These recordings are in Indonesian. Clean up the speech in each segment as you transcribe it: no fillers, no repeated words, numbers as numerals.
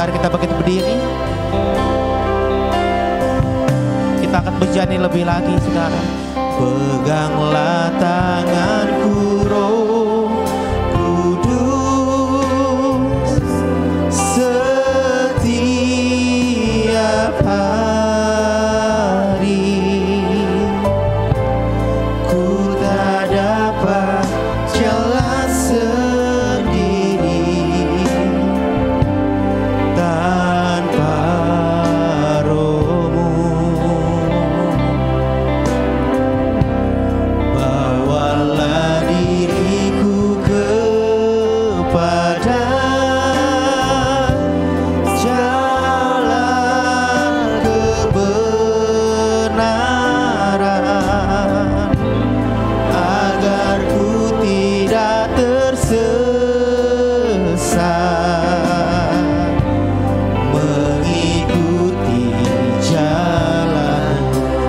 Mari kita bangkit berdiri. Kita akan berjanji lebih lagi, saudara. Peganglah tanganku, Roh Kudus, setiap hari. Ku tak dapat jalan sendiri tanpa Roh-Mu. Bawalah diriku kepada jalan kebenaran, agar ku tidak tersesat mengikuti jalan.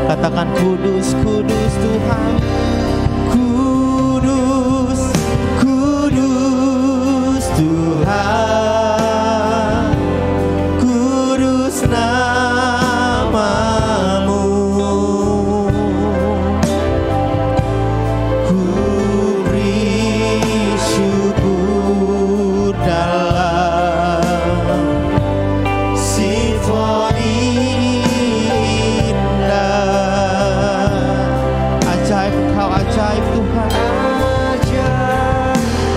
Katakan kudus, kudus Tuhan. Kudus, kudus Tuhan, kudus nama-Mu. Ku beri syukur dalam simfoni indah. Ajaib Engkau, ajaib Tuhan.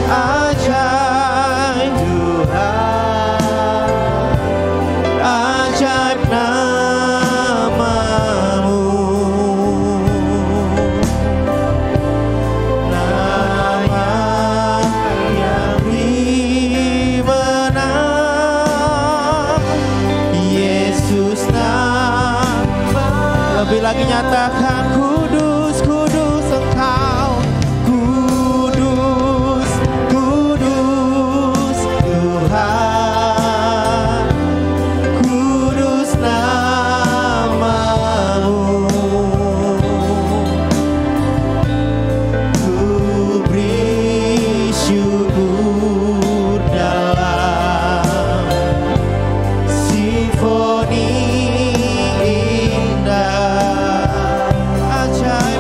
Ajaib Tuhan, ajaib nama-Mu. Nama yang dimenang, Yesus nama. Lebih lagi nyatakan kudus, kudus Engkau. Kudus, kudus Tuhan, kudus nama-Mu. Ku beri syukur dalam simfoni indah. Ajaib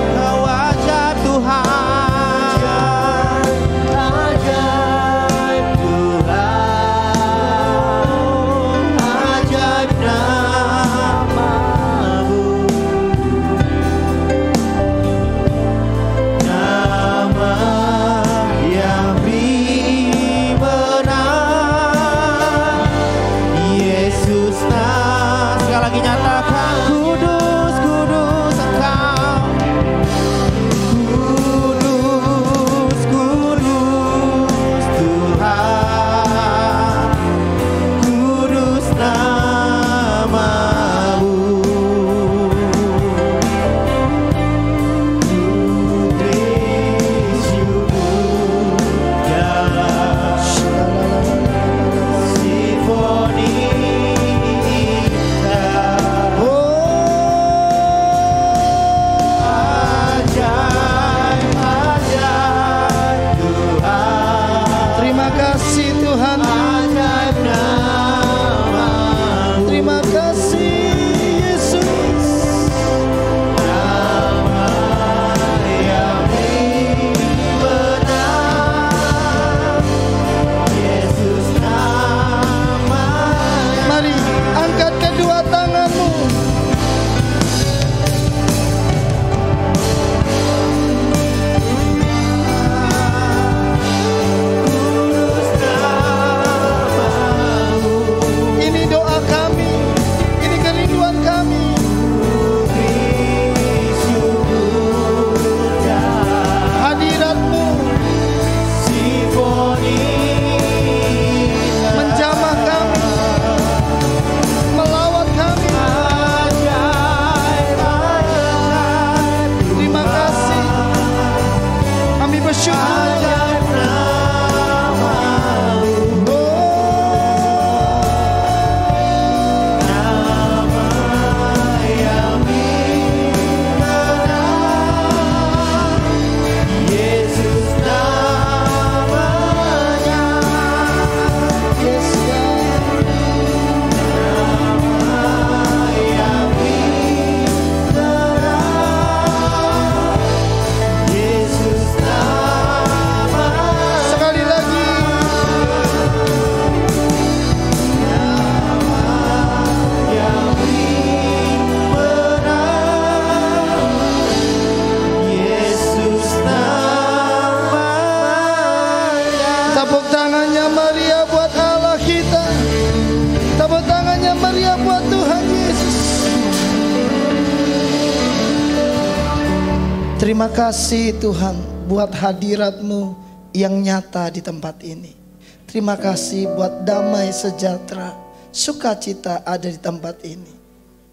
Terima kasih Tuhan buat hadirat-Mu yang nyata di tempat ini. Terima kasih buat damai sejahtera, sukacita ada di tempat ini.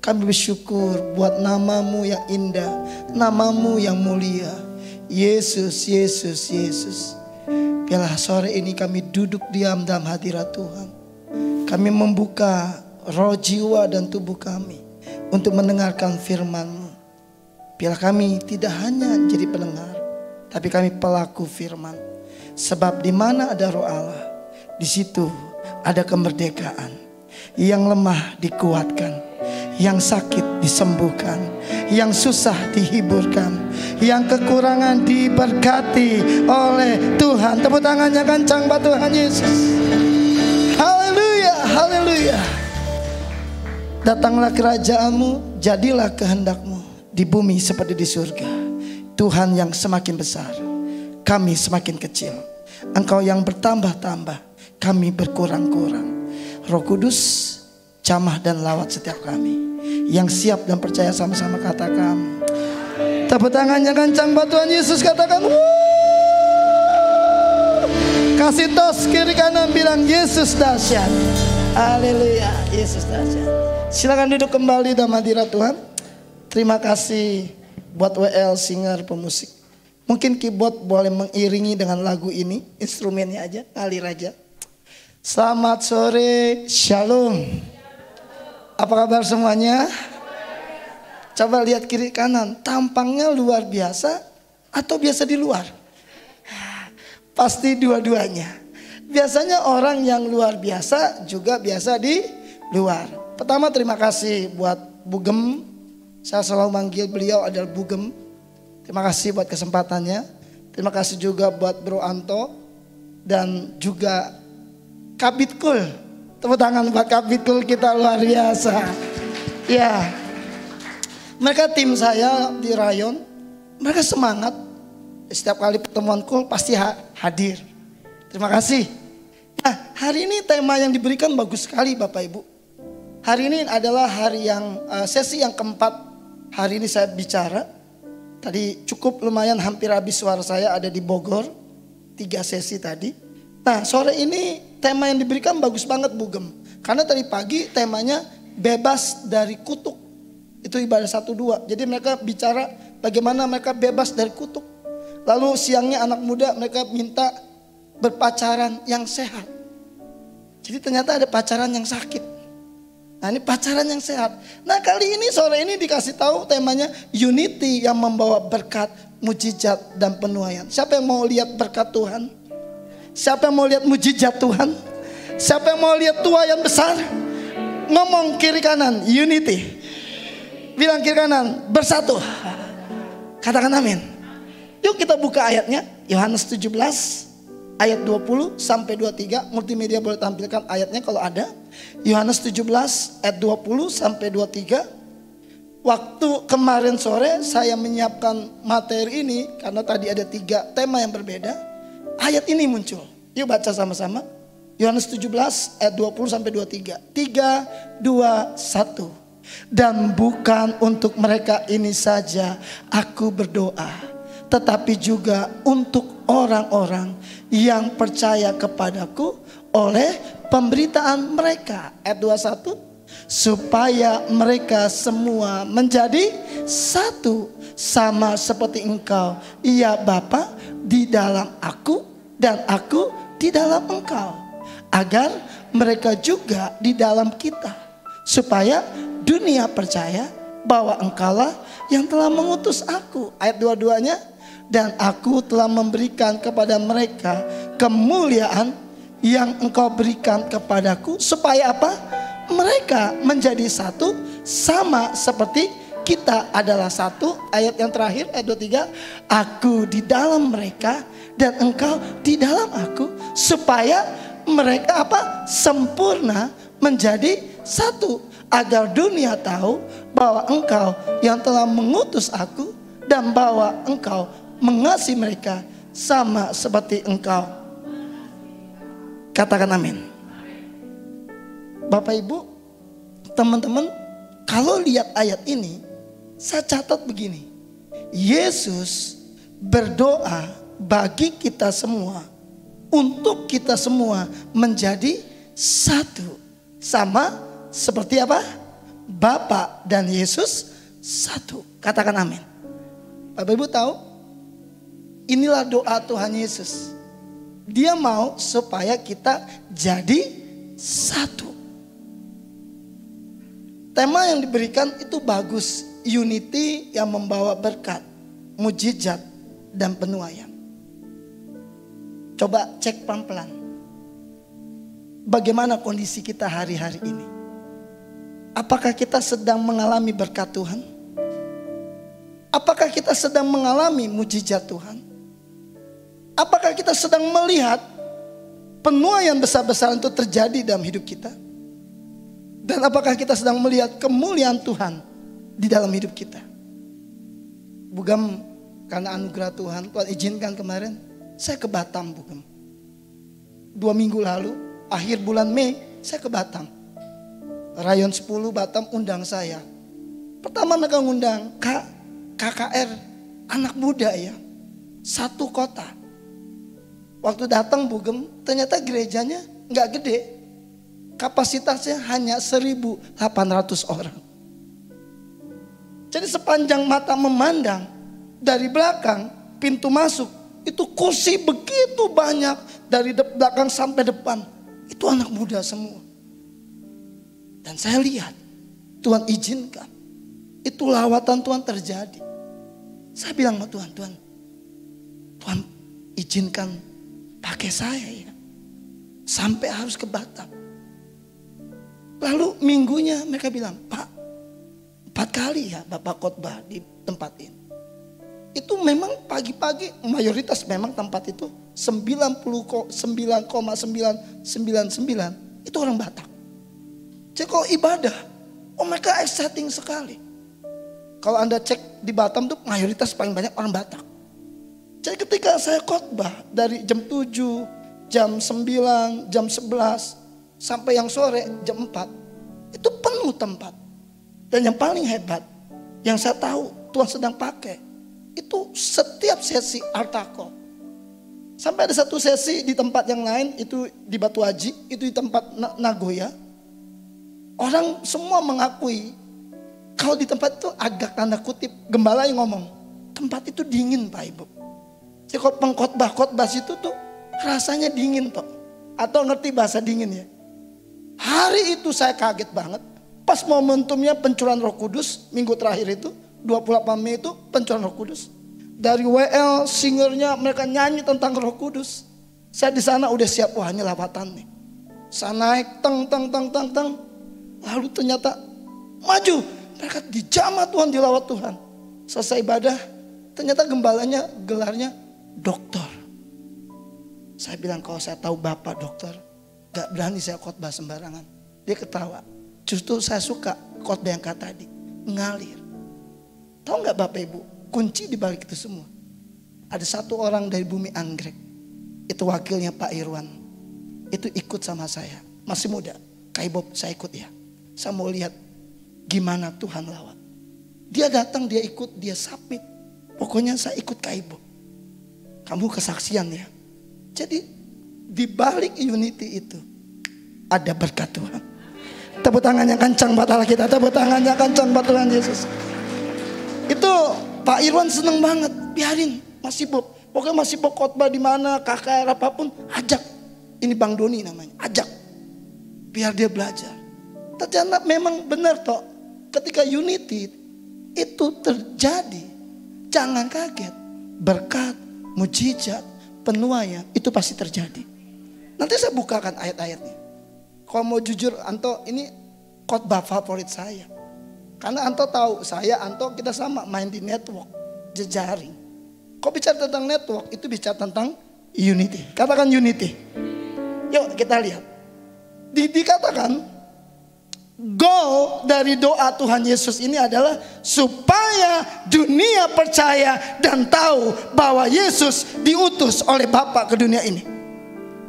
Kami bersyukur buat nama-Mu yang indah, nama-Mu yang mulia. Yesus, Yesus, Yesus. Biarlah sore ini kami duduk diam dalam hadirat Tuhan. Kami membuka roh, jiwa, dan tubuh kami untuk mendengarkan firman-Mu. Biarlah kami tidak hanya jadi pendengar, tapi kami pelaku firman. Sebab di mana ada roh Allah, di situ ada kemerdekaan. Yang lemah dikuatkan, yang sakit disembuhkan, yang susah dihiburkan, yang kekurangan diberkati oleh Tuhan. Tepuk tangannya kencang buat Tuhan Yesus. Haleluya, haleluya. Datanglah kerajaan-Mu, jadilah kehendak-Mu di bumi seperti di surga. Tuhan yang semakin besar, kami semakin kecil. Engkau yang bertambah-tambah, kami berkurang-kurang. Roh Kudus, jamah dan lawat setiap kami. Yang siap dan percaya sama-sama katakan. Tepuk tangannya kencang buat Tuhan Yesus, katakan wuuu. Kasih tos kiri kanan, bilang Yesus dahsyat. Haleluya, Yesus dahsyat. Silakan duduk kembali dalam hadirat Tuhan. Terima kasih buat WL singer pemusik. Mungkin keyboard boleh mengiringi dengan lagu ini, instrumennya aja, ngalir aja. Selamat sore, shalom. Apa kabar semuanya? Coba lihat kiri kanan, tampangnya luar biasa atau biasa di luar? Pasti dua-duanya. Biasanya orang yang luar biasa juga biasa di luar. Pertama terima kasih buat Bugem. Saya selalu manggil beliau adalah Bugem. Terima kasih buat kesempatannya. Terima kasih juga buat Bro Anto. Dan juga Kabitkul. Tepuk tangan buat Kabitkul, kita luar biasa. Ya, mereka tim saya di Rayon. Mereka semangat. Setiap kali pertemuan kul pasti hadir. Terima kasih. Nah, hari ini tema yang diberikan bagus sekali Bapak Ibu. Hari ini adalah hari yang sesi yang keempat. Hari ini saya bicara, tadi cukup lumayan hampir habis suara saya ada di Bogor, 3 sesi tadi. Nah sore ini tema yang diberikan bagus banget Bugem. Karena tadi pagi temanya bebas dari kutuk. Itu ibadah 1-2. Jadi mereka bicara bagaimana mereka bebas dari kutuk. Lalu siangnya anak muda mereka minta berpacaran yang sehat. Jadi ternyata ada pacaran yang sakit. Nah ini pacaran yang sehat. Nah kali ini sore ini dikasih tahu temanya unity yang membawa berkat, mujizat dan penuaian. Siapa yang mau lihat berkat Tuhan? Siapa yang mau lihat mujizat Tuhan? Siapa yang mau lihat tuaian besar? Ngomong kiri kanan, unity. Bilang kiri kanan, bersatu. Katakan amin. Yuk kita buka ayatnya, Yohanes 17 ayat 20 sampai 23. Multimedia boleh tampilkan ayatnya kalau ada. Yohanes 17 ayat 20 sampai 23. Waktu kemarin sore saya menyiapkan materi ini karena tadi ada 3 tema yang berbeda. Ayat ini muncul. Yuk baca sama-sama. Yohanes 17 ayat 20 sampai 23. 3, 2, 1. Dan bukan untuk mereka ini saja aku berdoa, tetapi juga untuk orang-orang yang percaya kepadaku oleh pemberitaan mereka. Ayat 21. Supaya mereka semua menjadi satu, sama seperti engkau, ya Bapa, di dalam aku dan aku di dalam engkau, agar mereka juga di dalam kita, supaya dunia percaya bahwa engkaulah yang telah mengutus aku. Ayat 22-nya. Dan aku telah memberikan kepada mereka kemuliaan yang engkau berikan kepadaku. Supaya apa? Mereka menjadi satu, sama seperti kita adalah satu. Ayat yang terakhir, ayat 23. Aku di dalam mereka dan engkau di dalam aku. Supaya mereka apa? Sempurna, menjadi satu. Agar dunia tahu bahwa engkau yang telah mengutus aku, dan bahwa engkau mengasihi mereka sama seperti engkau. Katakan amin. Bapak Ibu, teman-teman, kalau lihat ayat ini, saya catat begini. Yesus berdoa bagi kita semua, untuk kita semua menjadi satu. Sama seperti apa? Bapa dan Yesus satu. Katakan amin. Bapak Ibu tahu? Inilah doa Tuhan Yesus. Dia mau supaya kita jadi satu. Tema yang diberikan itu bagus. Unity yang membawa berkat, mujizat, dan penuaian. Coba cek pelan-pelan. Bagaimana kondisi kita hari-hari ini? Apakah kita sedang mengalami berkat Tuhan? Apakah kita sedang mengalami mujizat Tuhan? Apakah kita sedang melihat penuaian besar-besaran itu terjadi dalam hidup kita? Dan apakah kita sedang melihat kemuliaan Tuhan di dalam hidup kita? Bugam, karena anugerah Tuhan izinkan kemarin saya ke Batam, Bugam. 2 minggu lalu, akhir bulan Mei, saya ke Batam. Rayon 10 Batam undang saya. Pertama mereka undang KKR, anak muda ya, satu kota. Waktu datang Bugem, ternyata gerejanya nggak gede. Kapasitasnya hanya 1.800 orang. Jadi sepanjang mata memandang, dari belakang pintu masuk, itu kursi begitu banyak. Dari belakang sampai depan, itu anak muda semua. Dan saya lihat, Tuhan izinkan, itu lawatan Tuhan terjadi. Saya bilang sama Tuhan, Tuhan izinkan pakai saya ya, sampai harus ke Batam. Lalu minggunya mereka bilang, Pak, 4 kali ya Bapak khotbah di tempat ini. Itu memang pagi-pagi, mayoritas memang tempat itu 99,999 itu orang Batak. Jadi kalau ibadah, mereka exciting sekali. Kalau Anda cek di Batam tuh mayoritas paling banyak orang Batak. Jadi ketika saya khotbah dari jam 7, jam 9, jam 11 sampai yang sore jam 4, itu penuh tempat. Dan yang paling hebat, yang saya tahu Tuhan sedang pakai, itu setiap sesi altar call. Sampai ada satu sesi di tempat yang lain, itu di Batu Haji, itu di tempat Nagoya. Orang semua mengakui, kalau di tempat itu agak tanda kutip, gembala yang ngomong, tempat itu dingin Pak Ibu. Jadi kalau pengkhotbah situ tuh rasanya dingin Pak. Atau ngerti bahasa dingin ya. Hari itu saya kaget banget. Pas momentumnya pencurahan Roh Kudus, minggu terakhir itu, 28 Mei itu pencurahan Roh Kudus. Dari WL, singernya mereka nyanyi tentang Roh Kudus. Saya di sana udah siap, wah ini lawatan nih. Saya naik, teng. Lalu ternyata maju. Mereka dijamah Tuhan, dilawat Tuhan. Selesai ibadah, ternyata gembalanya gelarnya dokter. Saya bilang kalau saya tahu Bapak dokter, gak berani saya khotbah sembarangan. Dia ketawa. Justru saya suka khotbah yang kata tadi, ngalir. Tahu gak Bapak Ibu, kunci di balik itu semua. Ada satu orang dari bumi anggrek, itu wakilnya Pak Irwan. Itu ikut sama saya, masih muda. Kak Bob, saya ikut ya. Saya mau lihat gimana Tuhan lawat. Dia datang, dia ikut, dia submit. Pokoknya saya ikut Kak Bob. Kamu kesaksian ya. Jadi di balik unity itu ada berkat Tuhan. Tepuk tangannya kencang buat Allah kita. Tepuk tangannya kencang buat Tuhan Yesus. Itu Pak Irwan seneng banget. Biarin masih Bob. Pokoknya masih Bob khotbah di mana, KKR apapun, ajak. Ini Bang Doni namanya. Ajak. Biar dia belajar. Ternyata memang benar toh. Ketika unity itu terjadi, jangan kaget. Berkat, mujizat, penuaian itu pasti terjadi. Nanti saya bukakan ayat-ayatnya. Kalau mau jujur, Anto ini khotbah favorit saya. Karena Anto tahu, Anto kita sama main di network, jejaring. Kau bicara tentang network, itu bicara tentang unity. Katakan unity. Yuk kita lihat. Dikatakan goal dari doa Tuhan Yesus ini adalah supaya dunia percaya dan tahu bahwa Yesus diutus oleh Bapa ke dunia ini.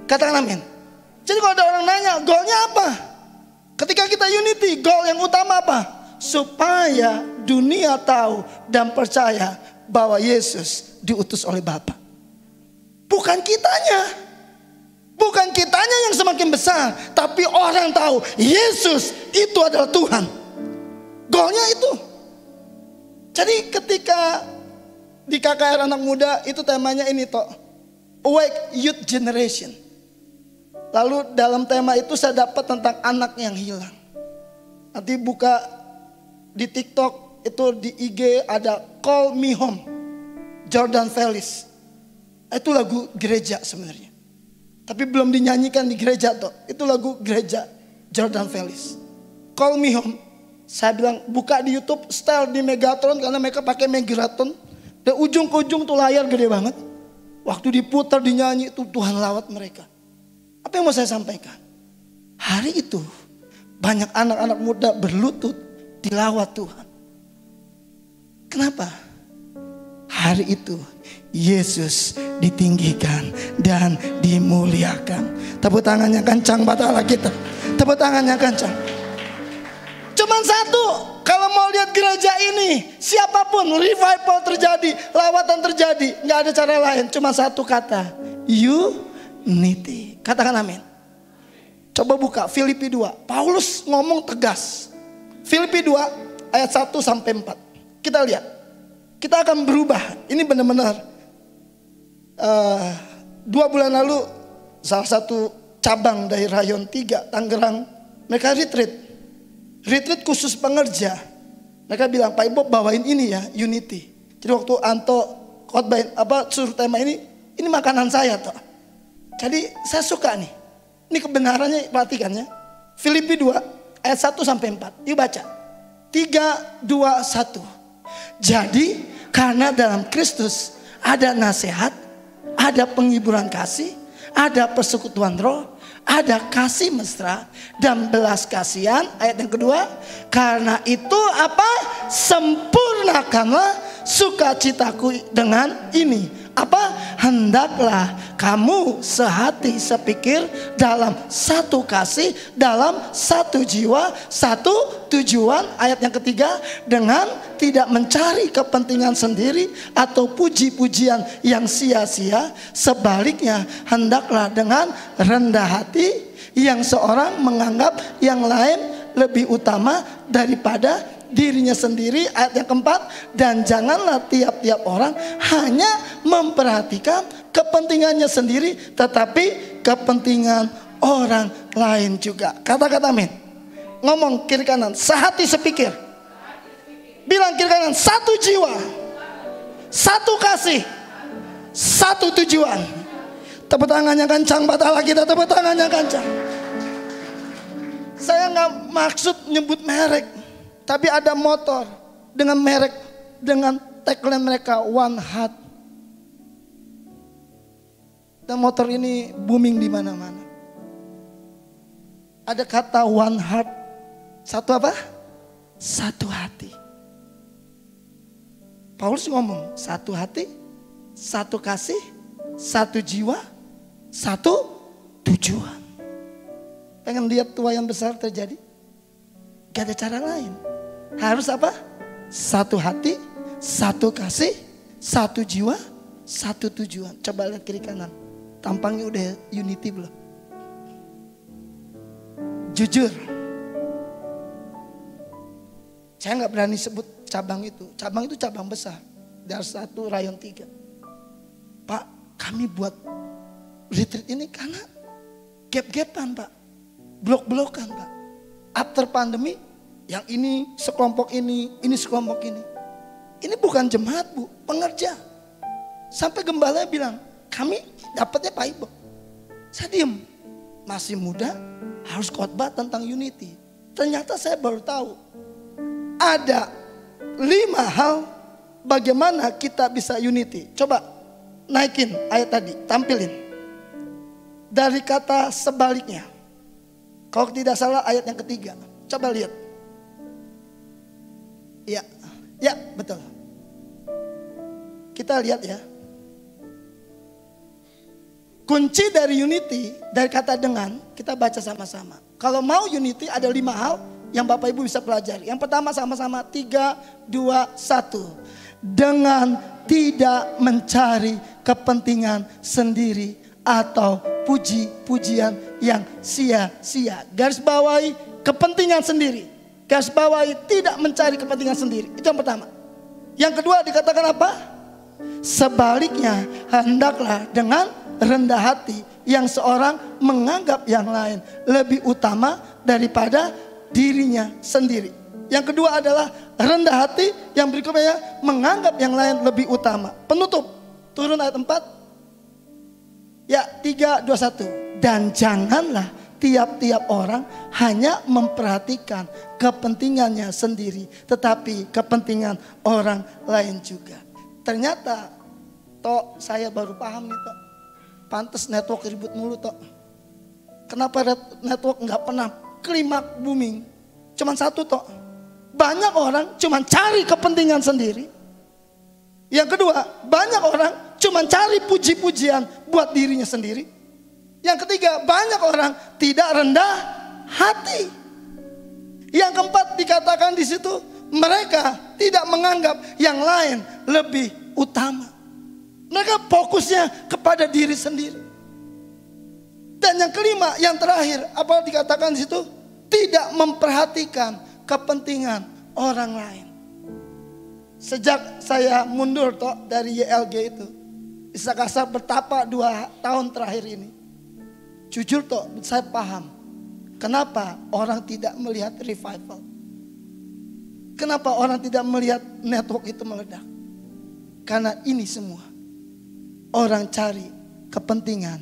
Katakan amin. Jadi kalau ada orang nanya goalnya apa? Ketika kita unity, goal yang utama apa? Supaya dunia tahu dan percaya bahwa Yesus diutus oleh Bapa. Bukan kitanya. Bukan kitanya yang semakin besar, tapi orang tahu Yesus itu adalah Tuhan. Goalnya itu. Jadi ketika di KKR anak muda itu temanya ini toh, Awake Youth Generation. Lalu dalam tema itu saya dapat tentang anak yang hilang. Nanti buka di TikTok itu di IG ada Call Me Home, Jordan Fellis. Itu lagu gereja sebenarnya. Tapi belum dinyanyikan di gereja toh. Itu lagu gereja Jordan Fellis. Call Me Home. Saya bilang buka di YouTube, style di Megatron karena mereka pakai Megatron. Dan ujung ke ujung tuh layar gede banget. Waktu diputar dinyanyi itu Tuhan lawat mereka. Apa yang mau saya sampaikan? Hari itu banyak anak-anak muda berlutut dilawat Tuhan. Kenapa? Hari itu Yesus ditinggikan dan dimuliakan. Tepuk tangannya kencang buat Allah kita. Tepuk tangannya kencang. Cuman satu, kalau mau lihat gereja ini, siapapun revival terjadi, lawatan terjadi, nggak ada cara lain. Cuma satu kata, unity. Katakan amin. Coba buka Filipi 2. Paulus ngomong tegas. Filipi 2 ayat 1 sampai 4. Kita lihat. Kita akan berubah. Ini benar-benar 2 bulan lalu salah satu cabang dari Rayon 3 Tangerang, mereka retreat khusus pengerja. Mereka bilang, Pak Ibob bawain ini ya, unity. Jadi waktu Anto khotbahin suruh tema ini makanan saya toh. Jadi saya suka nih. Ini kebenarannya, perhatikan ya. Filipi 2 ayat 1 sampai 4. Yuk baca. 3, 2, 1. Jadi karena dalam Kristus ada nasihat, ada penghiburan kasih, ada persekutuan roh, ada kasih mesra dan belas kasihan. Ayat yang kedua, karena itu apa? Sempurnakanlah sukacitaku dengan ini. Apa? Hendaklah kamu sehati sepikir dalam satu kasih, dalam satu jiwa, satu tujuan. Ayat yang ketiga, dengan tidak mencari kepentingan sendiri atau puji-pujian yang sia-sia. Sebaliknya hendaklah dengan rendah hati yang seorang menganggap yang lain lebih utama daripada dirinya sendiri. Ayat yang keempat, dan janganlah tiap-tiap orang hanya memperhatikan kepentingannya sendiri, tetapi kepentingan orang lain juga. Kata-kata amin. Ngomong kiri kanan, sehati sepikir. Bilang kiri kanan, satu jiwa, satu kasih, satu tujuan. Tepuk tangannya kencang, batal kita, tepuk tangannya kencang. Saya nggak maksud nyebut merek, tapi ada motor dengan merek, dengan tagline mereka One Heart. Dan motor ini booming di mana-mana. Ada kata One Heart. Satu apa? Satu hati. Paulus ngomong satu hati, satu kasih, satu jiwa, satu tujuan. Pengen lihat tuayan besar terjadi? Gak ada cara lain. Harus apa? Satu hati, satu kasih, satu jiwa, satu tujuan. Coba lihat kiri kanan. Tampangnya udah unity belum? Jujur. Saya gak berani sebut cabang itu. Cabang itu cabang besar. Dari 1 Rayon 3. Pak, kami buat retreat ini karena gap-gapan Pak. Blok-blokan Pak. After pandemi, yang ini sekelompok ini sekelompok ini. Ini bukan jemaat Bu, pengerja. Sampai gembala bilang, kami dapatnya Pak Ibo. Saya diem, masih muda harus khotbah tentang unity. Ternyata saya baru tahu, ada 5 hal bagaimana kita bisa unity. Coba naikin ayat tadi, tampilin. Dari kata sebaliknya. Kalau tidak salah ayat yang ketiga. Coba lihat. Ya betul. Kita lihat ya. Kunci dari unity, dari kata dengan, kita baca sama-sama. Kalau mau unity ada 5 hal yang Bapak Ibu bisa pelajari. Yang pertama sama-sama 3, 2, 1. Dengan tidak mencari kepentingan sendiri atau puji-pujian yang sia-sia. Garis bawahi kepentingan sendiri. Garis bawahi tidak mencari kepentingan sendiri. Itu yang pertama. Yang kedua dikatakan apa? Sebaliknya hendaklah dengan rendah hati yang seorang menganggap yang lain lebih utama daripada dirinya sendiri. Yang kedua adalah rendah hati, yang berikutnya menganggap yang lain lebih utama. Penutup, turun ayat 4. Ya, 3, 2, 1. Dan janganlah tiap-tiap orang hanya memperhatikan kepentingannya sendiri, tetapi kepentingan orang lain juga. Ternyata, Tok, saya baru paham nih, Tok. Pantes network ribut mulu, Tok. Kenapa network nggak pernah klimaks booming? Cuman satu, Tok. Banyak orang cuman cari kepentingan sendiri. Yang kedua, banyak orang cuman cari puji-pujian buat dirinya sendiri. Yang ketiga, banyak orang tidak rendah hati. Yang keempat dikatakan di situ, mereka tidak menganggap yang lain lebih utama. Mereka fokusnya kepada diri sendiri. Dan yang kelima, yang terakhir, apa dikatakan di situ? Tidak memperhatikan kepentingan orang lain. Sejak saya mundur Tok dari YLG itu, bisa kasar bertapa 2 tahun terakhir ini. Jujur Tok, saya paham kenapa orang tidak melihat revival. Kenapa orang tidak melihat network itu meledak. Karena ini semua orang cari kepentingan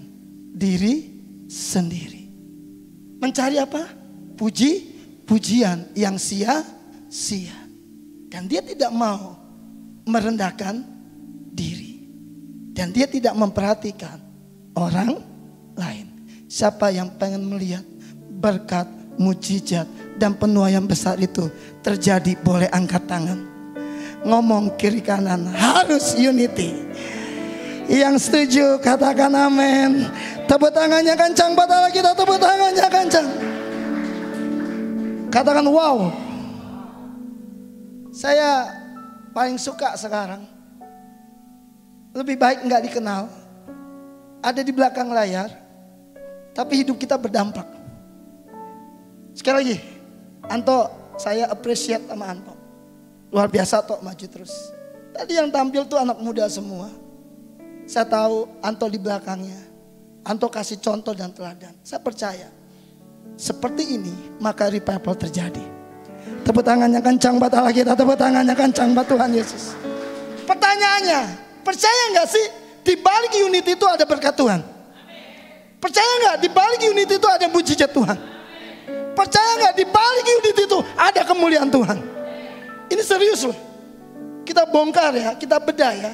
diri sendiri. Mencari apa? Puji-pujian yang sia-sia. Dan dia tidak mau merendahkan diri. Dan dia tidak memperhatikan orang lain. Siapa yang pengen melihat berkat, mujizat, dan penuaian besar itu terjadi, boleh angkat tangan. Ngomong kiri kanan, harus unity. Yang setuju katakan amin. Tepuk tangannya kencang, batal kita tepuk tangannya kencang. Katakan wow. Saya paling suka sekarang. Lebih baik nggak dikenal, ada di belakang layar, tapi hidup kita berdampak. Sekali lagi, Anto, saya appreciate sama Anto. Luar biasa Tok, maju terus. Tadi yang tampil tuh anak muda semua. Saya tahu Anto di belakangnya. Anto kasih contoh dan teladan. Saya percaya seperti ini maka revival terjadi. Tepuk tangannya kencang buat Allah kita, tepuk tangannya kencang buat Tuhan Yesus. Pertanyaannya, percaya nggak sih di balik unit itu ada berkat Tuhan? Percaya nggak di balik unit itu ada mujizat Tuhan? Percaya nggak di balik unit itu ada kemuliaan Tuhan? Ini serius loh. Kita bongkar ya, kita bedah ya.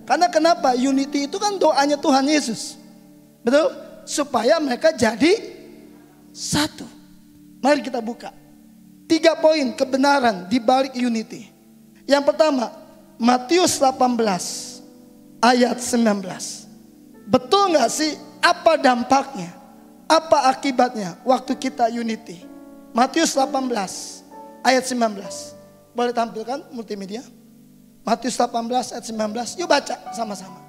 Karena kenapa? Unity itu kan doanya Tuhan Yesus. Betul? Supaya mereka jadi satu. Mari kita buka 3 poin kebenaran di balik unity. Yang pertama, Matius 18 ayat 19. Betul gak sih apa dampaknya? Apa akibatnya waktu kita unity? Matius 18 ayat 19. Boleh tampilkan multimedia? Matius 18 ayat 19. Yuk baca sama-sama.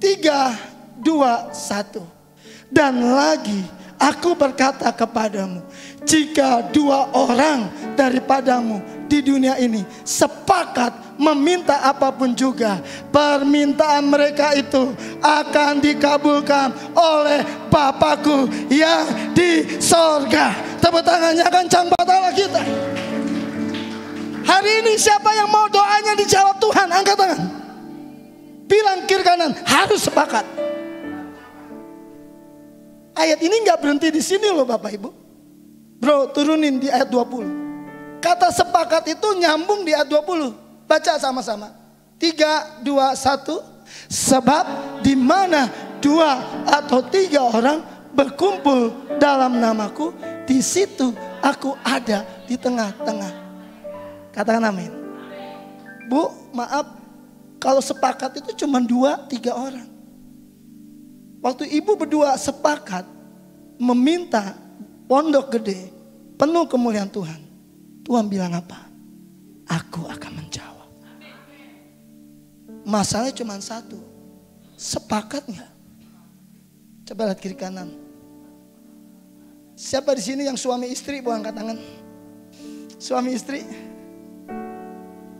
3, 2, 1. Dan lagi aku berkata kepadamu, jika 2 orang daripadamu di dunia ini sepakat meminta apapun juga, permintaan mereka itu akan dikabulkan oleh Bapakku yang di sorga. Tepuk tangannya kencang buat Allah kita. Hari ini siapa yang mau doanya dijawab Tuhan? Angkat tangan. Bilang kiri kanan, harus sepakat. Ayat ini nggak berhenti di sini loh Bapak Ibu. Bro, turunin di ayat 20. Kata sepakat itu nyambung di ayat 20. Baca sama-sama. 3, 2, 1. Sebab di mana 2 atau 3 orang berkumpul dalam namaku, di situ aku ada di tengah-tengah. Katakan amin. Bu, maaf, kalau sepakat itu cuma 2, 3 orang. Waktu ibu berdua sepakat meminta pondok gede penuh kemuliaan Tuhan, Tuhan bilang apa? Aku akan menjawab. Masalahnya cuma satu. Sepakat nggak? Coba lihat kiri kanan. Siapa di sini yang suami istri? Bu, angkat tangan. Suami istri.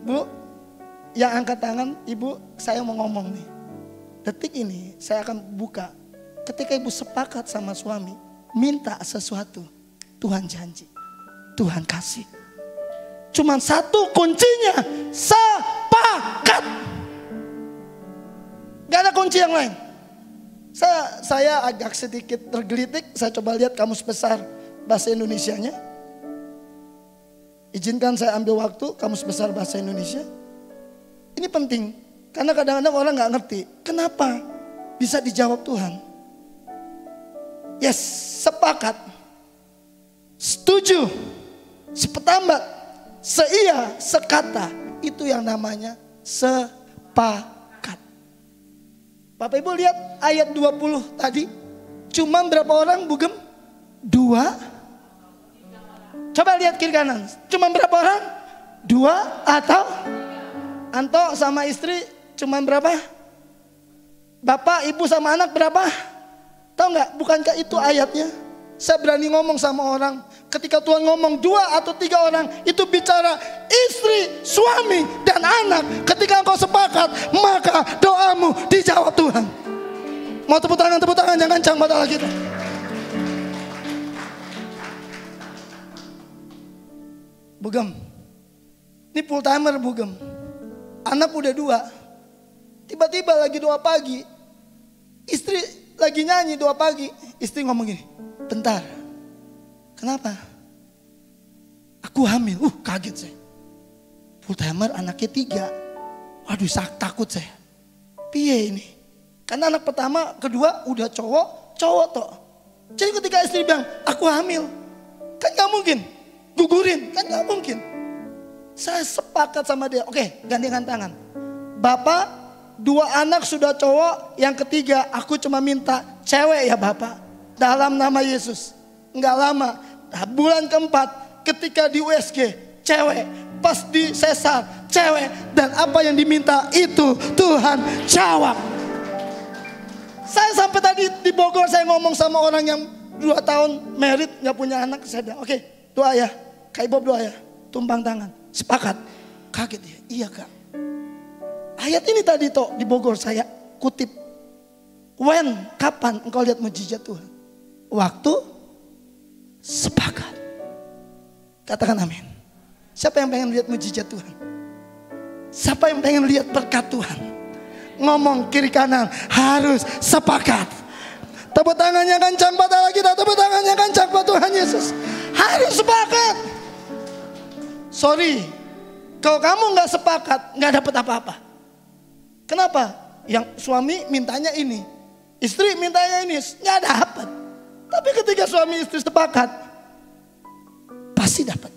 Bu, yang angkat tangan, ibu, saya mau ngomong nih. Detik ini saya akan buka. Ketika ibu sepakat sama suami, minta sesuatu, Tuhan janji, Tuhan kasih. Cuman satu kuncinya, sepakat. Gak ada kunci yang lain. Saya agak sedikit tergelitik. Saya coba lihat kamus besar bahasa Indonesianya. Izinkan saya ambil waktu kamus besar bahasa Indonesia. Ini penting, karena kadang-kadang orang gak ngerti kenapa bisa dijawab Tuhan. Yes, sepakat, setuju, sepetambat, seia, sekata. Itu yang namanya sepakat. Bapak Ibu lihat ayat 20 tadi. Cuman berapa orang bugem? 2. Coba lihat kiri kanan. Cuman berapa orang? 2 atau? Anto sama istri cuman berapa? Bapak, ibu sama anak berapa? Tahu nggak? Bukankah itu ayatnya? Saya berani ngomong sama orang. Ketika Tuhan ngomong 2 atau 3 orang, itu bicara istri, suami, dan anak. Ketika engkau sepakat, maka doamu dijawab Tuhan. Mau tepuk tangan, jangan kencang mata kita. Bugem. Ini full timer bugem. Anak udah 2. Tiba-tiba lagi doa pagi. Istri lagi nyanyi doa pagi. Istri ngomong gini, bentar. Kenapa? Aku hamil. Kaget saya. Full timer anaknya 3. Waduh, takut saya. Piye ini? Karena anak pertama, kedua udah cowok toh. Jadi ketika istri bilang, aku hamil. Kan gak mungkin. Gugurin, kan gak mungkin. Saya sepakat sama dia. Oke, gandengan tangan. Bapak, 2 anak sudah cowok. Yang ketiga, aku cuma minta cewek ya Bapak. Dalam nama Yesus. Enggak lama. Bulan keempat, ketika di USG, cewek. Pas di sesar, cewek. Dan apa yang diminta itu Tuhan jawab. Saya sampai tadi di Bogor, saya ngomong sama orang yang 2 tahun married, gak punya anak. Saya bilang, oke, doa ya. Kak Ibob doa ya. Tumpang tangan. Sepakat. Kaget dia. Iya Kak. Ayat ini tadi toh di Bogor saya kutip. When, kapan engkau lihat mujizat Tuhan? Waktu sepakat. Katakan amin. Siapa yang pengen lihat mujizat Tuhan? Siapa yang pengen lihat berkat Tuhan? Ngomong kiri kanan harus sepakat. Tepuk tangannya kencang buat Allah kita. Tepuk tangannya kencang buat Tuhan Yesus. Harus sepakat. Sorry, kalau kamu nggak sepakat, nggak dapat apa-apa. Kenapa? Yang suami mintanya ini, istri mintanya ini, nggak dapat. Tapi ketika suami istri sepakat, pasti dapat.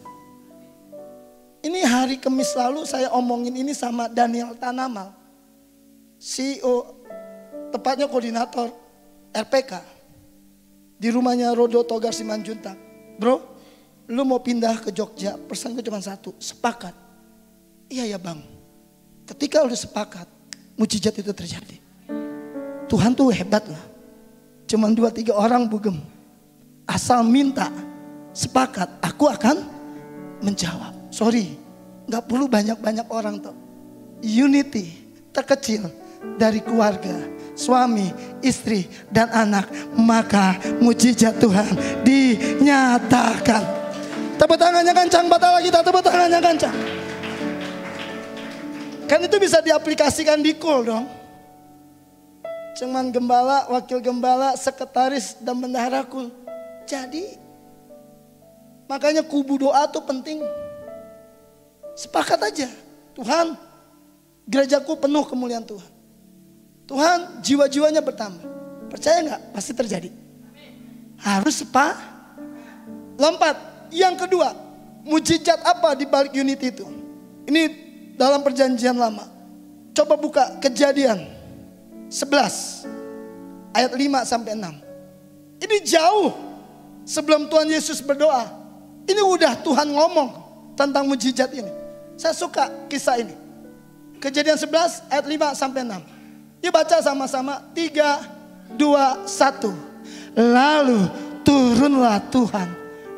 Ini hari Kamis lalu saya omongin ini sama Daniel Tanamal, CEO, tepatnya koordinator RPK di rumahnya Rodo Togar Simanjuntak. Bro, lu mau pindah ke Jogja, pesan gue cuma satu, sepakat. Iya ya bang, ketika lu sepakat, mujizat itu terjadi. Tuhan tuh hebat lah. Cuman 2-3 orang bugem. Asal minta, sepakat, aku akan menjawab. Sorry, gak perlu banyak-banyak orang tuh. Unity terkecil dari keluarga, suami, istri, dan anak. Maka mujizat Tuhan dinyatakan. Tepuk tangannya kencang, batal kita, tepuk tangannya kencang. Kan itu bisa diaplikasikan di KUL dong. Cuman gembala, wakil gembala, sekretaris, dan bendahara KUL. Jadi, makanya kubu doa tuh penting. Sepakat aja. Tuhan, gerejaku penuh kemuliaan Tuhan. Tuhan, jiwa-jiwanya bertambah. Percaya nggak? Pasti terjadi. Harus lompat. Yang kedua, mujizat apa di balik unity itu? Ini dalam perjanjian lama. Coba buka Kejadian 11 ayat 5-6. Ini jauh sebelum Tuhan Yesus berdoa. Ini udah Tuhan ngomong tentang mujizat ini. Saya suka kisah ini. Kejadian 11 ayat 5 sampai 6. Yuk baca sama-sama. 3, 2, 1. Lalu turunlah Tuhan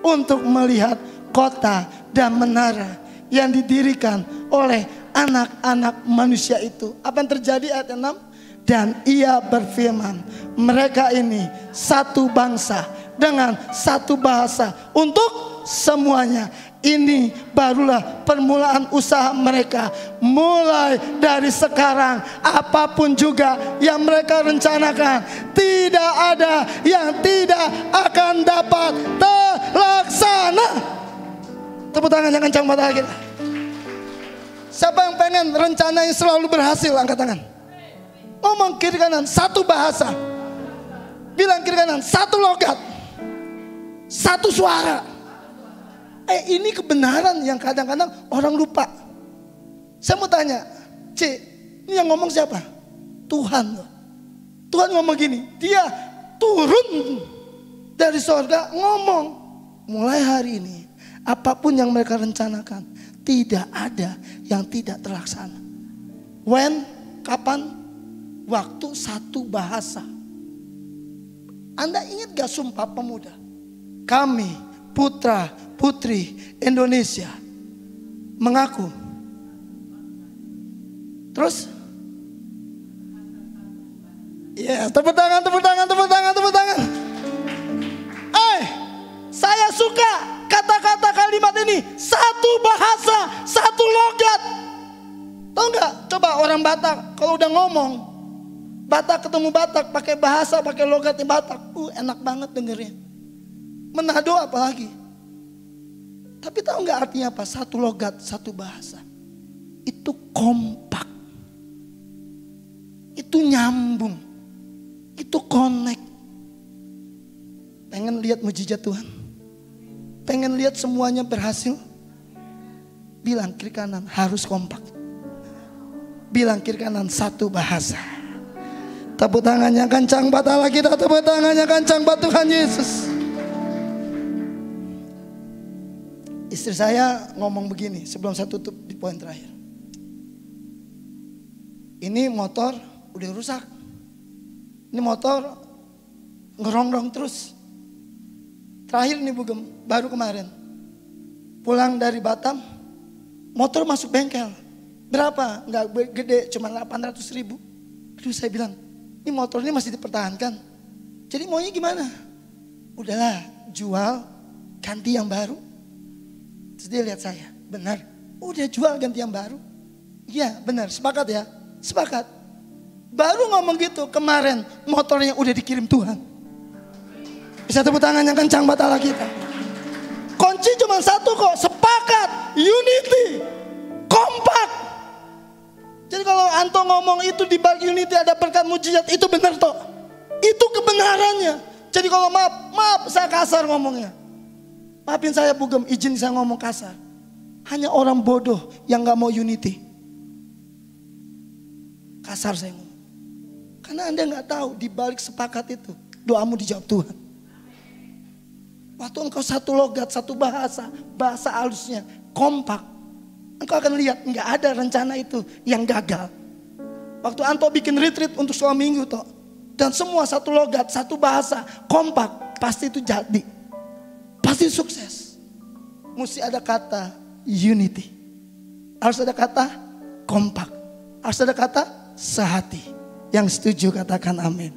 untuk melihat kota dan menara yang didirikan oleh anak-anak manusia itu. Apa yang terjadi ayat 6? Dan ia berfirman, mereka ini satu bangsa dengan satu bahasa untuk semuanya. Ini barulah permulaan usaha mereka. Mulai dari sekarang, apapun juga yang mereka rencanakan, tidak ada yang tidak akan dapat terlaksana. Tepuk tangan yang kencang buat kita. Siapa yang pengen rencananya selalu berhasil? Angkat tangan. Ngomong kiri kanan, satu bahasa. Bilang kiri kanan, satu logat, satu suara. Ini kebenaran yang kadang-kadang orang lupa. Saya mau tanya, ini yang ngomong siapa? Tuhan. Tuhan ngomong gini, dia turun dari sorga ngomong, mulai hari ini apapun yang mereka rencanakan, tidak ada yang tidak terlaksana. When? Kapan? Waktu satu bahasa. Anda ingat gak Sumpah Pemuda? Kami putra putri Indonesia mengaku. Terus? Ya, tepuk tangan, tepuk tangan, tepuk tangan, tepuk tangan. Saya suka kata-kata kalimat ini. Satu bahasa, satu logat. Tahu nggak? Coba orang Batak kalau udah ngomong, Batak ketemu Batak pakai bahasa, pakai logatnya Batak, enak banget dengernya. Manado apalagi. Tapi tahu nggak artinya apa? Satu logat, satu bahasa. Itu kompak. Itu nyambung. Itu connect. Pengen lihat mujizat Tuhan? Pengen lihat semuanya berhasil? Bilang kiri kanan harus kompak. Bilang kiri kanan satu bahasa. Tepuk tangannya kencang buat Allah kita. Tepuk tangannya kencang buat Tuhan Yesus. Istri saya ngomong begini sebelum saya tutup di poin terakhir. Ini motor udah rusak. Ini motor ngerongrong terus. Terakhir nih Bugem, baru kemarin. Pulang dari Batam, motor masuk bengkel. Berapa? Nggak gede, cuma 800.000. Aduh saya bilang, ini motor ini masih dipertahankan. Jadi maunya gimana? Udahlah, jual, ganti yang baru. Terus dia lihat saya, benar. Udah jual ganti yang baru. Iya benar, sepakat ya? Sepakat. Baru ngomong gitu kemarin motornya udah dikirim Tuhan. Bisa tepuk tangan yang kencang buat Allah kita. Kunci cuma satu kok, sepakat, unity, kompak. Jadi kalau Anto ngomong itu di balik unity ada berkat mujizat, itu benar toh. Itu kebenarannya. Jadi kalau maaf saya kasar ngomongnya. Maafin saya Bugem, izin saya ngomong kasar. Hanya orang bodoh yang gak mau unity. Kasar saya ngomong. Karena Anda gak tahu di balik sepakat itu doamu dijawab Tuhan. Waktu engkau satu logat, satu bahasa, bahasa halusnya kompak, engkau akan lihat gak ada rencana itu yang gagal. Waktu Anto bikin retreat untuk 2 minggu toh, dan semua satu logat, satu bahasa, kompak, pasti itu jadi. Pasti sukses. Mesti ada kata unity. Harus ada kata kompak. Harus ada kata sehati. Yang setuju katakan amin.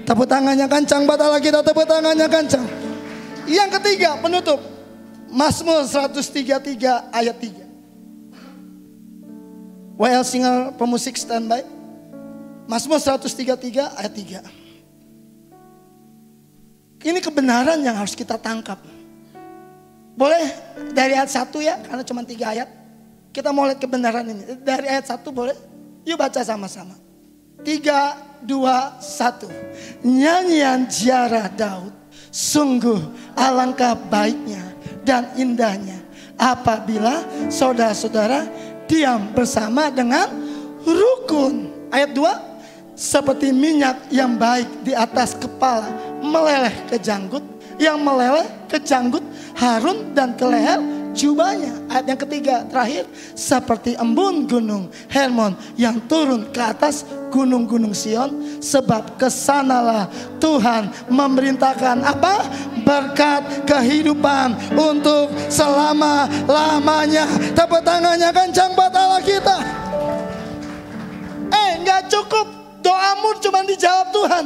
Tepuk tangannya kencang buat Allah kita. Tepuk tangannya kencang. Yang ketiga penutup. Mazmur 133 ayat 3. WL singer pemusik standby. Mazmur 133 ayat 3. Ini kebenaran yang harus kita tangkap. Boleh dari ayat 1 ya, karena cuma 3 ayat. Kita mau lihat kebenaran ini. Dari ayat 1 boleh? Yuk baca sama-sama. 3, 2, 1. Nyanyian ziarah Daud. Sungguh alangkah baiknya dan indahnya apabila saudara-saudara diam bersama dengan rukun. Ayat 2. Seperti minyak yang baik di atas kepala meleleh ke janggut, yang meleleh ke janggut Harun dan ke leher jubahnya. Ayat yang ketiga terakhir, seperti embun gunung Hermon yang turun ke atas gunung-gunung Sion, sebab kesanalah Tuhan memerintahkan apa? Berkat kehidupan untuk selama-lamanya. Tepuk tangannya kencang buat Allah kita. Nggak cukup doamu cuma dijawab Tuhan.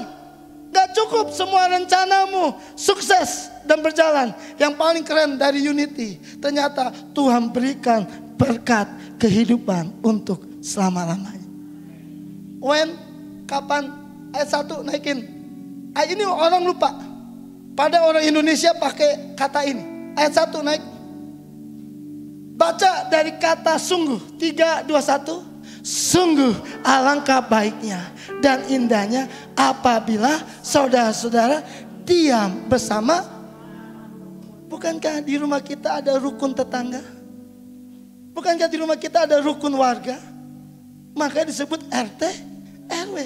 Nggak cukup semua rencanamu sukses dan berjalan. Yang paling keren dari Unity, ternyata Tuhan berikan berkat kehidupan untuk selama-lamanya. When? Kapan? Ayat 1 naikin. Ayat ini orang lupa. Pada orang Indonesia pakai kata ini. Ayat 1 naik. Baca dari kata sungguh. 3, 2, 1. Sungguh alangkah baiknya dan indahnya apabila saudara-saudara diam bersama. Bukankah di rumah kita ada rukun tetangga? Bukankah di rumah kita ada rukun warga? Makanya disebut RT, RW.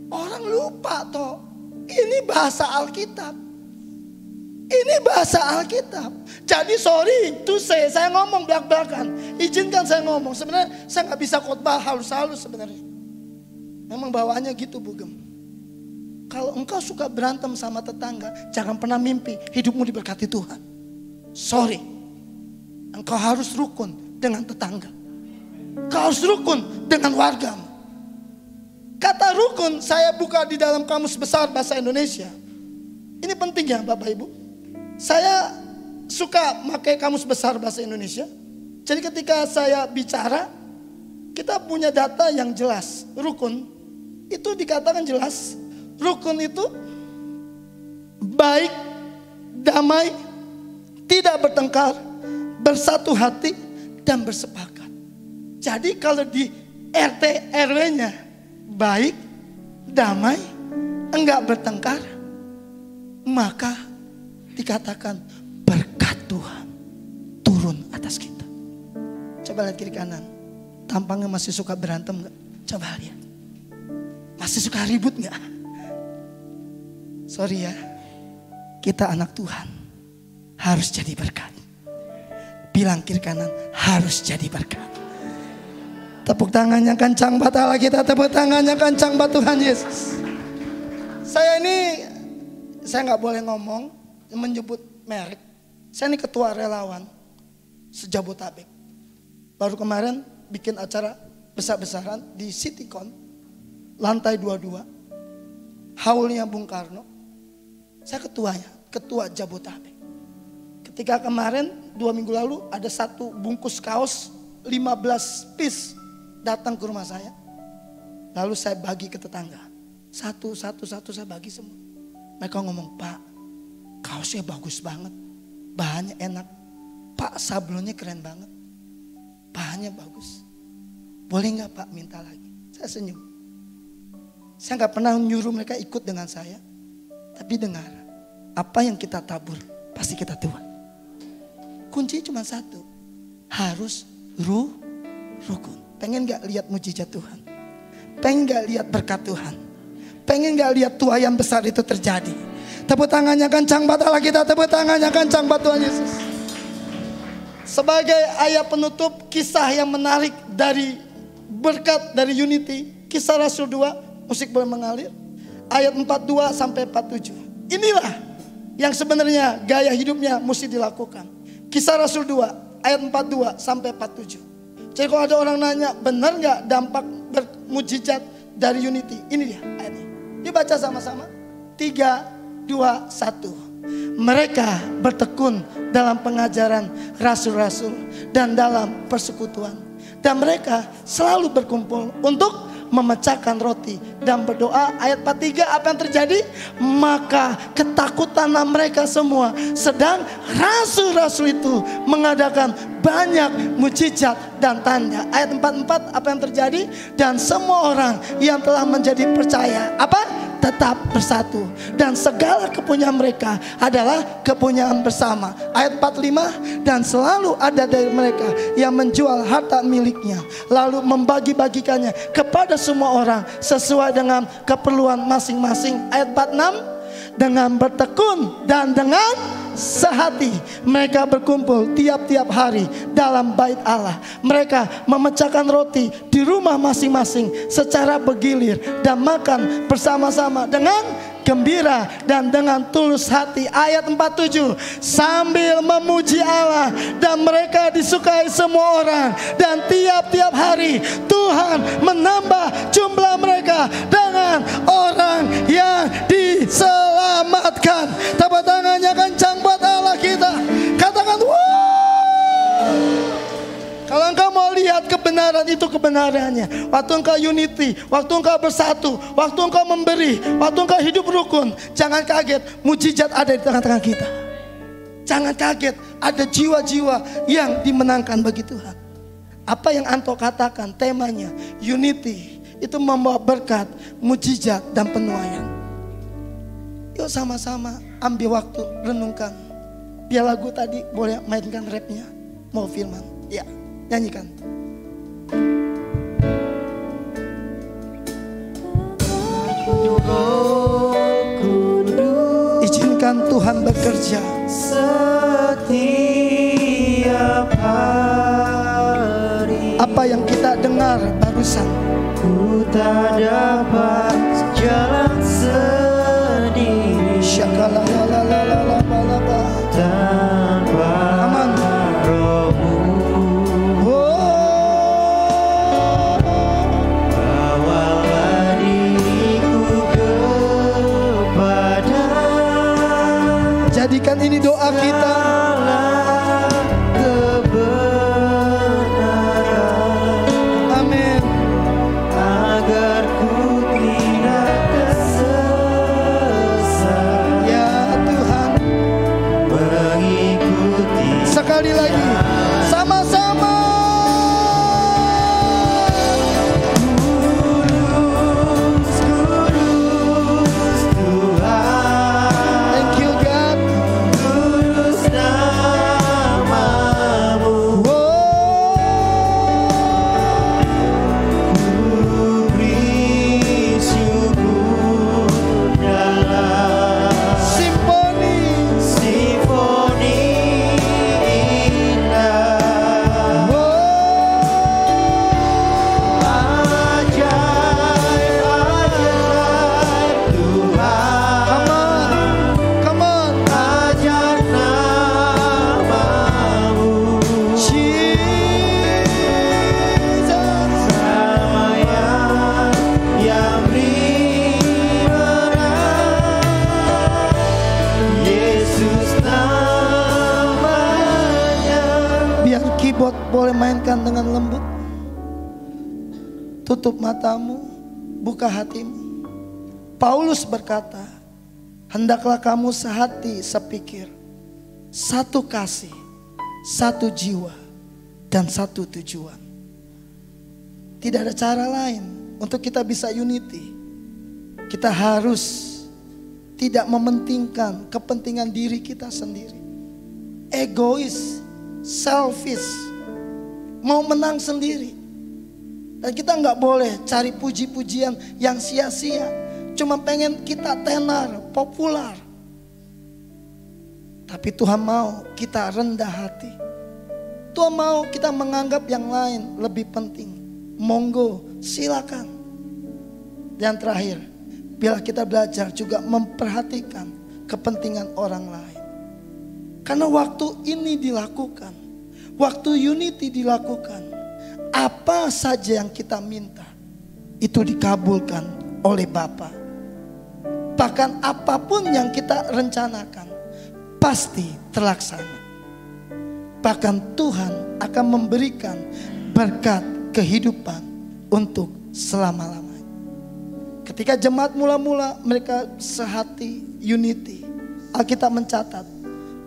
Orang lupa toh. Ini bahasa Alkitab. Ini bahasa Alkitab. Jadi sorry to say, saya ngomong belak-belakan. Izinkan saya ngomong. Sebenarnya saya nggak bisa khotbah halus-halus sebenarnya. Memang bawaannya gitu Bugem. Kalau engkau suka berantem sama tetangga, jangan pernah mimpi hidupmu diberkati Tuhan. Sorry. Engkau harus rukun dengan tetangga. Engkau harus rukun dengan wargamu. Kata rukun saya buka di dalam Kamus Besar Bahasa Indonesia. Ini penting ya Bapak Ibu. Saya suka pakai Kamus Besar Bahasa Indonesia. Jadi ketika saya bicara, kita punya data yang jelas. Rukun itu dikatakan jelas. Rukun itu baik, damai, tidak bertengkar, bersatu hati, dan bersepakat. Jadi kalau di RT RW-nya baik, damai, enggak bertengkar, maka dikatakan berkat Tuhan turun atas kita. Coba lihat kiri kanan. Tampangnya masih suka berantem gak? Coba lihat. Masih suka ribut gak? Sorry ya. Kita anak Tuhan. Harus jadi berkat. Bilang kiri kanan, harus jadi berkat. Tepuk tangannya kencang buat Allah kita. Tepuk tangannya kencang buat Tuhan Yesus. Saya gak boleh ngomong menyebut merek. Saya ini ketua relawan sejabotabek. Baru kemarin bikin acara besar-besaran di Citycon lantai 22, haulnya Bung Karno. Saya ketuanya, ketua Jabotabek. Ketika kemarin 2 minggu lalu ada 1 bungkus kaos 15 piece datang ke rumah saya. Lalu saya bagi ke tetangga. Satu saya bagi semua. Mereka ngomong, Pak, kaosnya bagus banget, bahannya enak. Pak, sablonnya keren banget, bahannya bagus. Boleh gak Pak minta lagi? Saya senyum. Saya gak pernah nyuruh mereka ikut dengan saya. Tapi dengar, apa yang kita tabur pasti kita tuai. Kuncinya cuma satu, harus rukun. Pengen gak lihat mujizat Tuhan? Pengen gak lihat berkat Tuhan? Pengen gak lihat tuaian besar itu terjadi? Tepuk tangannya kencang buat Allah kita. Tepuk tangannya kencang buat Tuhan Yesus. Sebagai ayat penutup, kisah yang menarik dari berkat dari Unity. Kisah Rasul 2, musik boleh mengalir. Ayat 42 sampai 47. Inilah yang sebenarnya gaya hidupnya mesti dilakukan. Kisah Rasul 2, ayat 42 sampai 47. Jadi kalau ada orang nanya, benar gak dampak bermujizat dari Unity? Ini dia ayatnya. Dibaca sama-sama. 3, 2, 1. Mereka bertekun dalam pengajaran rasul-rasul dan dalam persekutuan. Dan mereka selalu berkumpul untuk memecahkan roti dan berdoa. Ayat 43, apa yang terjadi? Maka ketakutanlah mereka semua. Sedang rasul-rasul itu mengadakan banyak mujizat dan tanda. Ayat 44, apa yang terjadi? Dan semua orang yang telah menjadi percaya, apa? Tetap bersatu. Dan segala kepunyaan mereka adalah kepunyaan bersama. Ayat 45, dan selalu ada dari mereka yang menjual harta miliknya, lalu membagi-bagikannya kepada semua orang sesuai dengan keperluan masing-masing. Ayat 46, dengan bertekun dan dengan sehati. Mereka berkumpul tiap-tiap hari dalam bait Allah. Mereka memecahkan roti di rumah masing-masing secara bergilir dan makan bersama-sama dengan gembira dan dengan tulus hati. Ayat 47, sambil memuji Allah, dan mereka disukai semua orang, dan tiap-tiap hari Tuhan menambah jumlah mereka dengan orang yang diselamatkan. Tepuk tangannya kencang buat Allah kita. Katakan wow. Kalau engkau mau lihat kebenaran, itu kebenarannya. Waktu engkau unity, waktu engkau bersatu, waktu engkau memberi, waktu engkau hidup rukun, jangan kaget, mujizat ada di tengah-tengah kita. Jangan kaget, ada jiwa-jiwa yang dimenangkan bagi Tuhan. Apa yang Anto katakan, temanya unity, itu membawa berkat, mujizat, dan penuaian. Yuk sama-sama ambil waktu, renungkan. Biar lagu tadi boleh mainkan rapnya. Mau firman, ya. Nyanyikan. Izinkan Tuhan bekerja setiap hari. Apa yang kita dengar barusan, Ku tak dapat jalan sendiri tanpa Roh-Mu. Bawalah diriku kepada, jadikan ini doa kita. kebenaran. Amin. Agar ku tidak tersesat, Ya Tuhan. mengikuti Sekali lagi, sama-sama. kudus, kudus Tuhan. Thank you God. Kudus nama-Mu. Ku beri syukur dalam Simfoni. simfoni indah. Ajaib-ajaib Tuhan, Come on. ajaib nama-Mu. Jesus. Sama yang beri berat, Yesus namanya. Biar keyboard boleh mainkan dengan lembut. Tutup matamu, buka hatimu. Paulus berkata, hendaklah kamu sehati sepikir, satu kasih, satu jiwa, dan satu tujuan. Tidak ada cara lain untuk kita bisa unity. Kita harus tidak mementingkan kepentingan diri kita sendiri. Egois, selfish, mau menang sendiri. Dan kita nggak boleh cari puji-pujian yang sia-sia. Cuma pengen kita tenar, populer. Tapi Tuhan mau kita rendah hati. Tuhan mau kita menganggap yang lain lebih penting. Monggo, silakan. Dan terakhir, bila kita belajar juga memperhatikan kepentingan orang lain. Karena waktu ini dilakukan, waktu unity dilakukan, apa saja yang kita minta itu dikabulkan oleh Bapa. Bahkan apapun yang kita rencanakan pasti terlaksana. Bahkan Tuhan akan memberikan berkat kehidupan untuk selama-lamanya. Ketika jemaat mula-mula mereka sehati, unity, Alkitab mencatat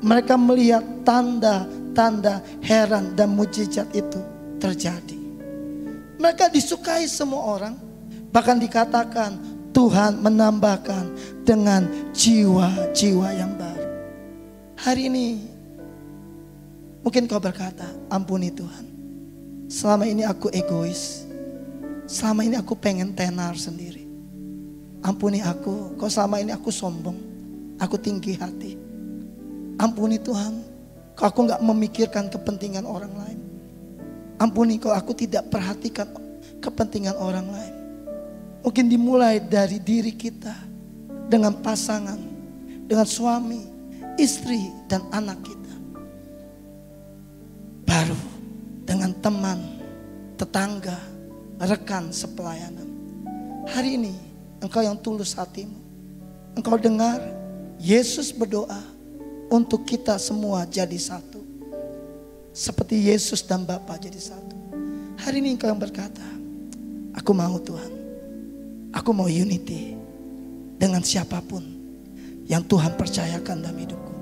mereka melihat tanda-tanda heran dan mujizat itu terjadi. Mereka disukai semua orang. Bahkan dikatakan Tuhan menambahkan dengan jiwa-jiwa yang baru. Hari ini mungkin kau berkata, ampuni Tuhan, selama ini aku egois. Selama ini aku pengen tenar sendiri. Ampuni aku, kau selama ini aku sombong, aku tinggi hati. Ampuni Tuhan, kalau aku gak memikirkan kepentingan orang lain. Ampuni kalau aku tidak perhatikan kepentingan orang lain. Mungkin dimulai dari diri kita, dengan pasangan, dengan suami, istri, dan anak kita. Baru dengan teman, tetangga, rekan sepelayanan. Hari ini engkau yang tulus hatimu, engkau dengar Yesus berdoa untuk kita semua jadi satu. Seperti Yesus dan Bapa jadi satu. Hari ini engkau yang berkata, aku mau Tuhan, aku mau unity dengan siapapun yang Tuhan percayakan dalam hidupku.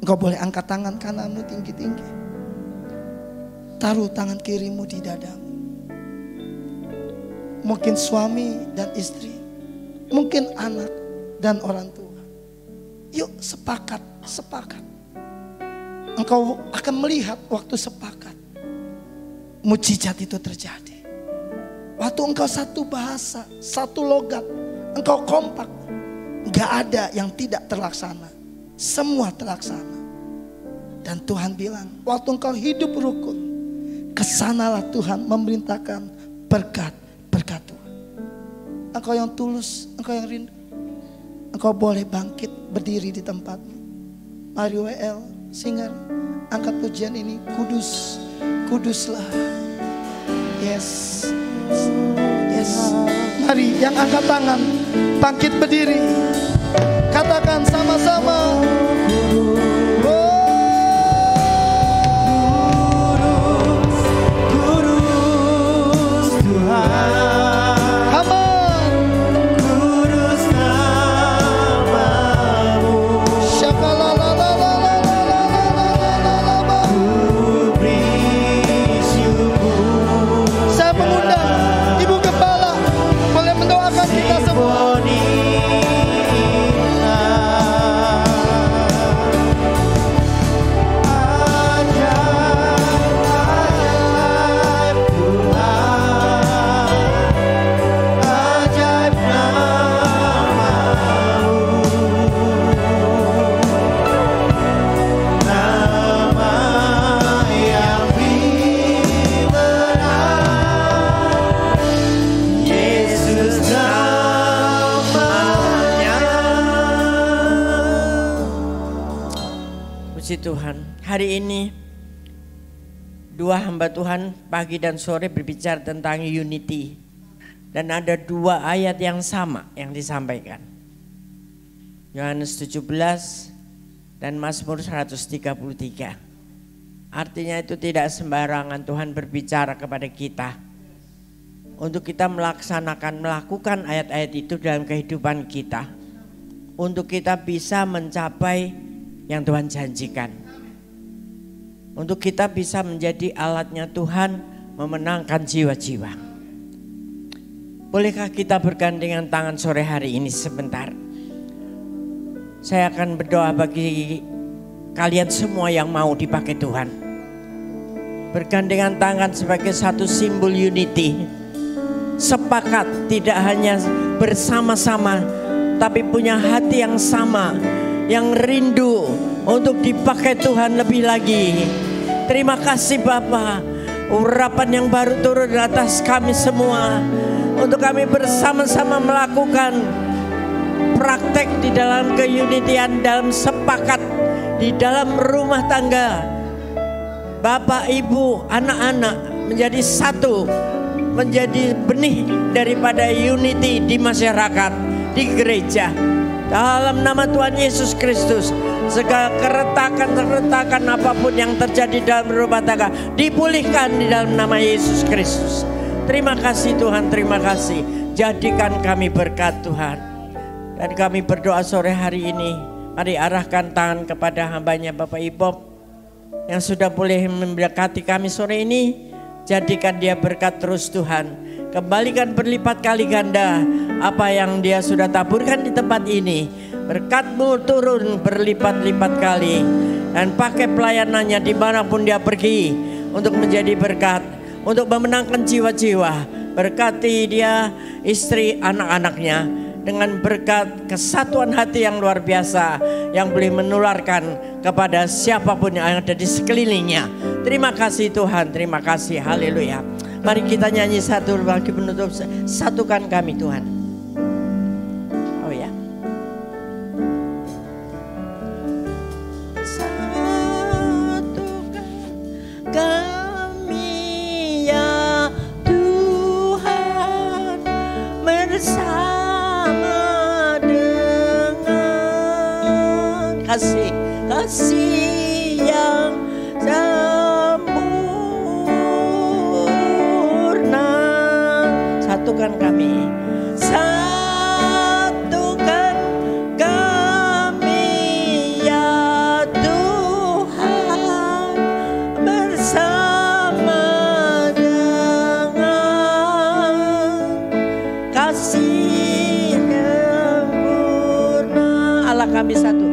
Engkau boleh angkat tangan kananmu tinggi-tinggi, taruh tangan kirimu di dadamu. Mungkin suami dan istri, mungkin anak dan orang tua. Yuk sepakat. Engkau akan melihat waktu sepakat, mujizat itu terjadi. Waktu engkau satu bahasa, satu logat, engkau kompak, gak ada yang tidak terlaksana. Semua terlaksana. Dan Tuhan bilang, waktu engkau hidup rukun, kesanalah Tuhan memerintahkan berkat Tuhan. Engkau yang tulus, engkau yang rindu, engkau boleh bangkit berdiri di tempatmu. Mari WL, singer, angkat pujian ini. Kudus, kuduslah. Yes. Mari yang angkat tangan, bangkit berdiri. Katakan sama-sama. Kudus Tuhan. Tuhan, hari ini dua hamba Tuhan pagi dan sore berbicara tentang unity, dan ada dua ayat yang sama yang disampaikan, Yohanes 17 dan Mazmur 133. Artinya itu tidak sembarangan Tuhan berbicara kepada kita untuk kita melakukan ayat-ayat itu dalam kehidupan kita, untuk kita bisa mencapai yang Tuhan janjikan, untuk kita bisa menjadi alatnya Tuhan memenangkan jiwa-jiwa. Bolehkah kita bergandengan tangan sore hari ini sebentar? Saya akan berdoa bagi kalian semua yang mau dipakai Tuhan. Bergandengan tangan sebagai satu simbol unity. Sepakat, tidak hanya bersama-sama, tapi punya hati yang sama, yang rindu untuk dipakai Tuhan lebih lagi. Terima kasih Bapa, urapan yang baru turun di atas kami semua, untuk kami bersama-sama melakukan praktek di dalam keunitian, dalam sepakat di dalam rumah tangga. Bapak, Ibu, anak-anak menjadi satu, menjadi benih daripada unity di masyarakat, di gereja. Dalam nama Tuhan Yesus Kristus, segala keretakan apapun yang terjadi dalam rumah tangga dipulihkan di dalam nama Yesus Kristus. Terima kasih Tuhan, terima kasih. Jadikan kami berkat Tuhan. Dan kami berdoa sore hari ini, mari arahkan tangan kepada hambanya Bapak Ibob yang sudah boleh memberkati kami sore ini. Jadikan dia berkat terus Tuhan. Kembalikan berlipat kali ganda apa yang dia sudah taburkan di tempat ini. Berkat-Mu turun berlipat-lipat kali, dan pakai pelayanannya dimanapun dia pergi untuk menjadi berkat, untuk memenangkan jiwa-jiwa. Berkati dia, istri, anak-anaknya, dengan berkat kesatuan hati yang luar biasa yang boleh menularkan kepada siapapun yang ada di sekelilingnya. Terima kasih Tuhan, terima kasih, haleluya. Mari kita nyanyi satu lagi penutup, satukan kami Tuhan. Oh ya. Satukan kami ya Tuhan, bersama dengan kasih yang sempurna. Satukan kami, satukan kami ya Tuhan, bersama dengan kasih sempurna. Allah kami satu.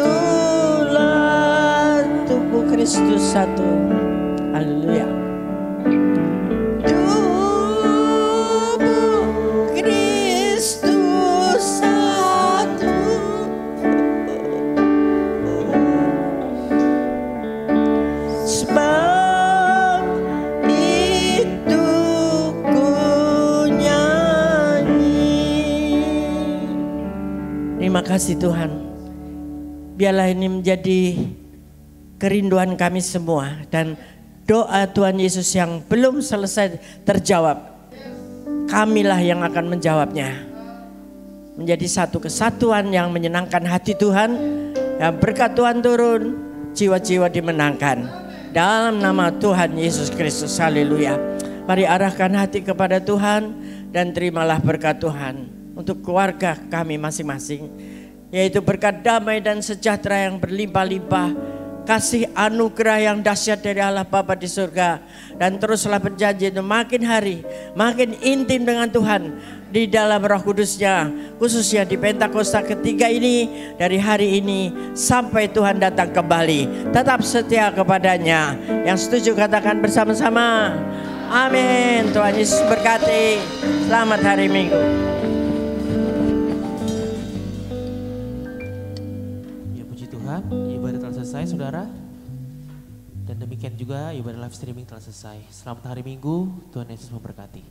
Satulah tubuh Kristus satu. Haleluya. Tubuh Kristus satu. Sebab itu ku nyanyi. Terima kasih Tuhan. Biarlah ini menjadi kerinduan kami semua dan doa Tuhan Yesus yang belum selesai terjawab. Kamilah yang akan menjawabnya. Menjadi satu kesatuan yang menyenangkan hati Tuhan. Yang berkat Tuhan turun, jiwa-jiwa dimenangkan. Dalam nama Tuhan Yesus Kristus, haleluya. Mari arahkan hati kepada Tuhan dan terimalah berkat Tuhan untuk keluarga kami masing-masing. Yaitu berkat damai dan sejahtera yang berlimpah-limpah, kasih anugerah yang dahsyat dari Allah Bapa di surga, dan teruslah berjanji untuk makin hari makin intim dengan Tuhan di dalam Roh Kudus-Nya, khususnya di Pentakosta ketiga ini, dari hari ini sampai Tuhan datang kembali. Tetap setia kepadanya. Yang setuju katakan bersama-sama amin. Tuhan Yesus berkati. Selamat hari Minggu. Ibadah telah selesai saudara. Dan demikian juga ibadah live streaming telah selesai. Selamat hari Minggu, Tuhan Yesus memberkati.